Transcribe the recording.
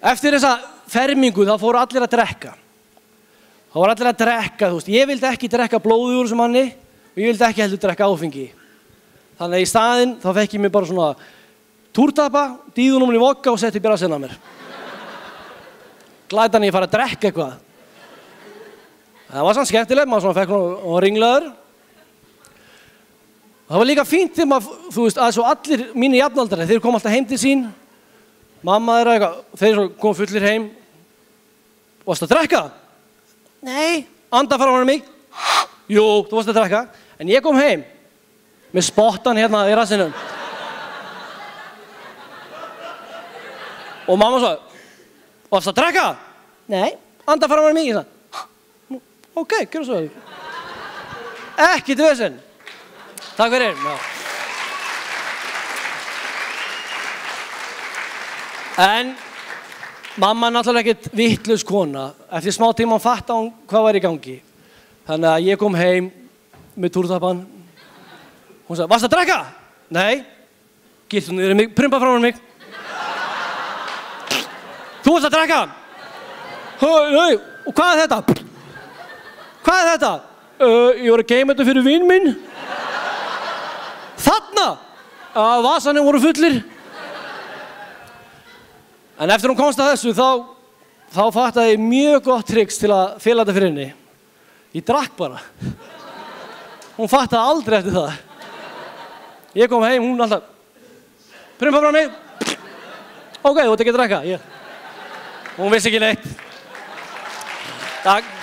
Eftir þessa fermingu þá fóru allir að drekka. Það voru allir að drekka, þú veist. Ég vildi ekki drekka blóðið úr þessum manni og ég vildi ekki heldur drekka áfengi. Þannig að í staðinn þá fekk ég mér bara svona túrtappa, dýðunum í vodka og setti brassinn á mér. Glætan ég fara að drekka eitthvað. Það var svona skemmtilegt, maður svona fekk og ringlaður. Það var líka fínt þegar maður, þú veist, að svo allir mínir jafnaldrar, þeir kom alltaf heim til sín. Mamma þeirra eitthvað, þeir kom fullir heim. Varstu að drekka? Nei. Anda fara á mig. Jú, þú varst að drekka. En ég kom heim með spottan hérna í rassinum. Og mamma svo, varstu að drekka? Nei. Anda fara á mig. Ég sagði, ok, gjörðu svo. Ekki dvesen. Takk fyrir. Já. En mamma er náttúrulega ekkert vitlaus kona. Eftir smá tíma fattaði hún hvað var í gangi. Þannig að ég kom heim með túrtappan. Hún sagði, varstu að drekka? Nei. Giltu niður í mig, prumpa frá mig. Þú varst að drekka? Nei, og hvað er þetta? Hvað er þetta? Ég var að geyma þetta fyrir vin minn. Þarna! Vasanir voru fullir. En eftir hún komst að þessu, þá fattaði ég mjög gott tricks til að fela þetta fyrir henni. Ég drakk bara. Hún fattaði aldrei eftir það. Ég kom heim, hún alltaf, prumpa frá mig. Ok, þú ert ekki að drekka. Hún vissi ekki neitt. Takk.